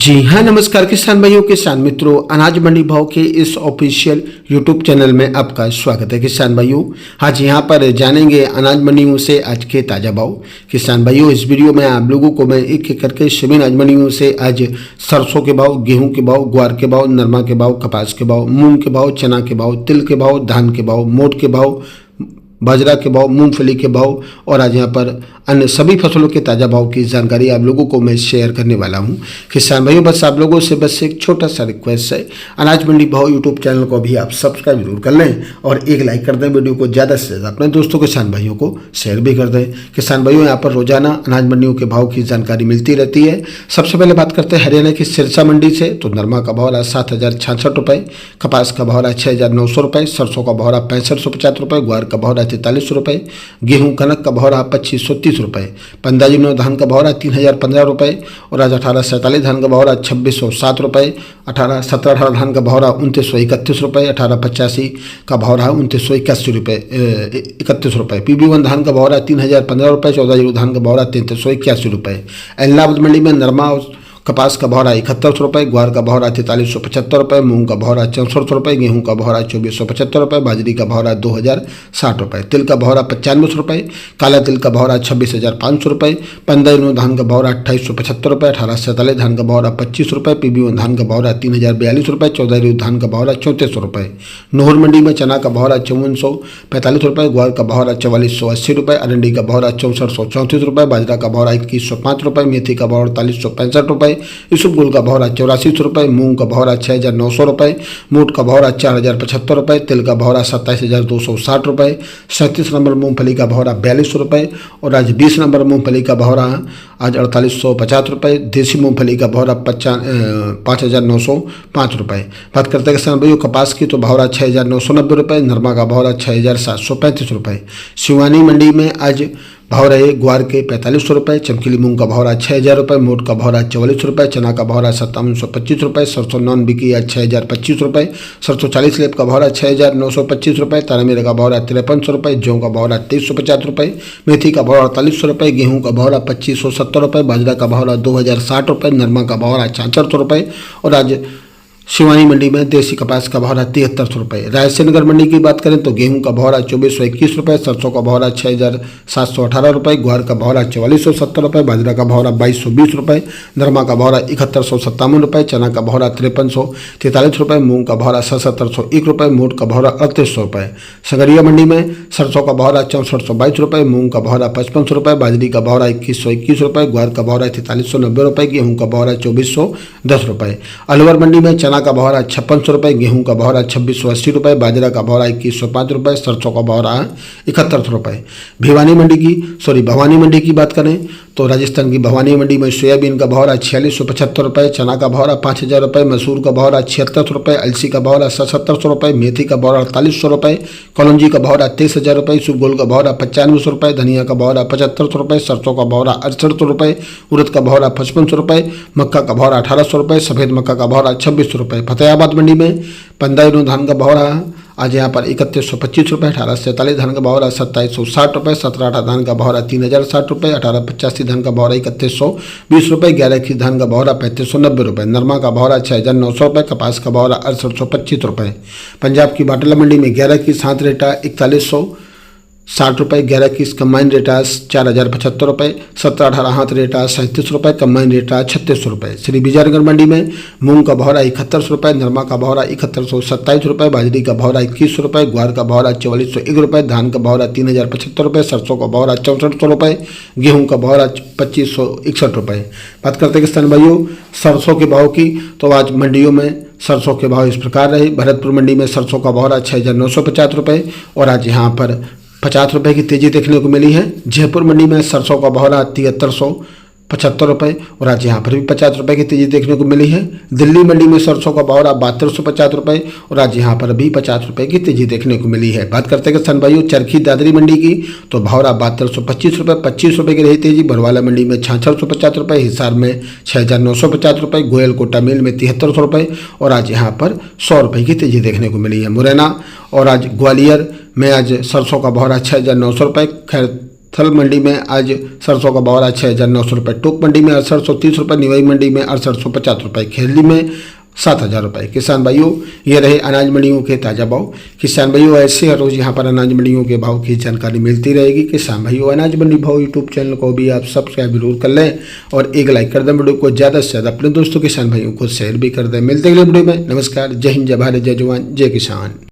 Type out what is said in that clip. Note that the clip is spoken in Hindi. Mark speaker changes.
Speaker 1: जी हाँ, नमस्कार किसान भाइयों, किसान मित्रों, अनाज मंडी भाव के इस ऑफिशियल यूट्यूब चैनल में आपका स्वागत है। किसान भाइयों, आज यहाँ पर जानेंगे अनाज मंडियों से आज के ताज़ा भाव। किसान भाइयों, इस वीडियो में आप लोगों को मैं एक एक करके सभी अनाज मंडियों से आज सरसों के भाव, गेहूं के भाव, ग्वार के भाव, नरमा के भाव, कपास के भाव, मूंग के भाव, चना के भाव, तिल के भाव, धान के भाव, मोट के भाव, बाजरा के भाव, मूंगफली के भाव और आज यहाँ पर अन्य सभी फसलों के ताज़ा भाव की जानकारी आप लोगों को मैं शेयर करने वाला हूँ। किसान भाइयों, बस आप लोगों से बस एक छोटा सा रिक्वेस्ट है, अनाज मंडी भाव यूट्यूब चैनल को भी आप सब्सक्राइब जरूर कर लें और एक लाइक कर दें। वीडियो को ज़्यादा से ज़्यादा अपने दोस्तों किसान भाइयों को शेयर भी कर दें। किसान भाइयों, यहाँ पर रोजाना अनाज मंडियों के भाव की जानकारी मिलती रहती है। सबसे पहले बात करते हैं हरियाणा की सिरसा मंडी से। तो नरमा का भाव रहा 7,066 रुपये, कपास का भाव रहा 6,900 रुपये, सरसों का भाव रहा 6550 रुपये, ग्वार का भाव रहा 4300 रुपये, गेहूं कनक का भाव रहा 2530 रुपये, 15 धान का भाव रहा 3015 रुपये और आज 1847 धान का भाव रहा 2607 रुपये, 17 धान का भाव रहा 2931 रुपये, 1885 का भाव रहा 2981 रुपये 31 रुपये, PB1 धान का भाव रहा 3015 रुपये, 14 धान का भाव रहा 3381 रुपये। इलाहाबाद मंडी में नरमा कपास का भाव रहा 71 रुपये, ग्वार का भाव रहा 4375 रुपये, मूंग का भाव रहा 64 रुपये, गेहूं का भाव रहा 2475 रुपये, बाजरी का भाव रहा 2060 रुपये, तिल का भाव रहा 95 रुपये, काला तिल का भाव रहा 26,500 रुपये, 15 धान का भाव रहा 2875 रुपये, 1847 धान का भाव रहा 25 रुपये, PB1 धान का भाव रहा 3042 रुपये, 14 धान का भाव रहा 3400 रुपये। नोहर मंडी में चना का भाव रहा 5445 रुपये, ग्वार का भाव रहा 4480 रुपये, अरंडी का भाव रहा 6434 रुपये, बाजरा का भाव रहा 2105 रुपये, मेथी का भाव 4865 रुपये, इसबगोल का भाव रहा 8400 रुपये, मूंग का भाव रहा 6,900 रुपये, मोट का भाव रहा 4,075 रुपये, तिल का भाव रहा 27,260 रुपये, 37 नंबर मूंगफली का भाव रहा 4200 रुपये और आज 20 नंबर मूंगफली का भाव रहा आज 4850 रुपये, देसी मूंगफली का भाव रहा 5,905 रुपये। बात करते हैं किसान भाइयों कपास की, तो भाव रहा 6,990 रुपये, नरमा का भाव रहा 6,735 रुपये। शिवानी मंडी में आज भाव रहे ग्वार के 4500 रुपये, चमकीली मूंग का भाव रहा 6,000 रुपये, मोट का भाव रहा 44 रुपये, चना का भाव रहा 5725 रुपये, सरसों नॉन बिकी आज 6,025 रुपये, सरसों 40 लेप का भाव रहा 6,925 रुपये, तारा मीरा का भाव रहा 5300 रुपये, जौ का भाव रहा 2350 रुपये, मेथी का भाव रहा 4800 रुपये, गेहूं का भाव रहा 2570 रुपये, बाजरा का भाव रहा 2060 रुपये, नरमा का भाव रहा 400 रुपये और आज शिवानी मंडी में देसी कपास का भाव रहा 7300 रुपये। रायसेनगर मंडी की बात करें तो गेहूं का भाव रहा 2421 रुपये, सरसों का भाव रहा 6,718 रुपये, ग्वार का भाव रहा 4470 रुपये, बाजरा का भाव रहा 2220 रुपये, नरमा का भाव रहा 7157 रुपये, चना का भाव रहा 5343 रुपये, मूंग का भाव रहा 7701 रुपये, मोट का भाव रहा 3800 रुपये। संगरिया मंडी में सरसों का भाव रहा 6422 रुपये, मूंग का भाव रहा 5500 रुपये, बाजरी का भाव रहा 2121 रुपये, ग्वार का भाव रहा 4390 रुपये, गेहूं का भाव रहा 2410 रुपये। अलवर मंडी में चना का भाव रहा 5600 रुपये, गेहूं का भाव रहा 2680 रुपये, बाजरा का भाव रहा 2105 रुपये, सरसों का भाव रहा 7100 रुपये। भवानी मंडी की बात करें तो राजस्थान की भवानी मंडी में सोयाबीन का भाव रहा 4675 रुपये, चना का भाव रहा 5000 रुपये, मसूर का भाव रहा 7600 रुपये, अलसी का भाव रहा 7700 रुपये, मेथी का भाव रहा 4800 रुपये, कलौंजी का भाव रहा 23,000 रुपये, इसबगोल का भाव रहा 9500 रुपये, धनिया का भाव रहा 7500 रुपये, सरसों का भाव रहा 6800 रुपये, उड़द का भाव रहा 5500 रुपये, मक्का का भाव रहा 1800 रुपये, सफ़ेद मक्का का भाव रहा 2600 रुपये। फतेहाबाद मंडी में 15 धान का भाव रहा आज यहाँ पर 3125 रुपये, 1847 धान का भाव रहा 2760 रुपये, 17 धान का भाव रहा 3060 रुपये, 1885 धान का भाव रहा 3120 रुपये, 11 धान का भाव रहा 3590 रुपये, नरमा का भाव रहा 6,900 रुपये, कपास का भाव रहा 6825 रुपये। पंजाब की बाटला मंडी में 11 की सात रेटा 4160 रुपये, 11 की कंबाइन रेटा 4,075 रुपये, 17-18 हाथ रेटा 37 रुपये, कंबाइन रेटा 3600 रुपये। श्री विजयनगर मंडी में मूंग का भाव रहा 7100 रुपये, नरमा का भाव रहा 7127 रुपये, बाजरी का भाव रहा 2100 रुपये, ग्वार का भाव रहा 4401 रुपये, धान का भाव रहा 3075 रुपये, सरसों का भाव रहा 6400 रुपये, गेहूं का भाव रहा 2561 रुपये। बात करते हैं किसान भाइयों सरसों के भाव की, तो आज मंडियों में सरसों के भाव इस प्रकार रहे। भरतपुर मंडी में सरसों का भाव रहा 6,950 रुपये और आज यहाँ पर 50 रुपये की तेजी देखने को मिली है। जयपुर मंडी में सरसों का भाव रहा 7375 रुपये और आज यहाँ पर भी 50 रुपये की तेजी देखने को मिली है। दिल्ली मंडी में सरसों का भाव रहा 7250 रुपये और आज यहाँ पर भी 50 रुपये की तेजी देखने को मिली है। बात करते हैं किसान भाइयों चरखी दादरी मंडी की, तो भाव रहा 7225 रुपये, 25 रुपये की रही तेजी। बरवाला मंडी में 6650 रुपये, हिसार में 6950 रुपये, गोयल कोटा मिल में 7300 रुपये और आज यहाँ पर 100 रुपये की तेजी देखने को मिली है। मुरैना और आज ग्वालियर में आज सरसों का भाव रहा 6900 रुपये। खैर थल मंडी में आज सरसों का भाव रहा 6,900 रुपये, टोक मंडी में 6830 रुपये, निवाई मंडी में 6850 रुपये, खेरली में 7,000 रुपये। किसान भाइयों, ये रहे अनाज मंडियों के ताज़ा भाव। किसान भाइयों, ऐसे हर रोज़ यहाँ पर अनाज मंडियों के भाव की जानकारी मिलती रहेगी। किसान भाइयों, अनाज मंडी भाव यूट्यूब चैनल को भी आप सब्सक्राइब जरूर कर लें और एक लाइक कर दें। वीडियो को ज़्यादा से ज़्यादा अपने दोस्तों किसान भाइयों को शेयर भी कर दें। मिलते अगले वीडियो में। नमस्कार, जय हिंद, जय भारत, जय जवान, जय किसान।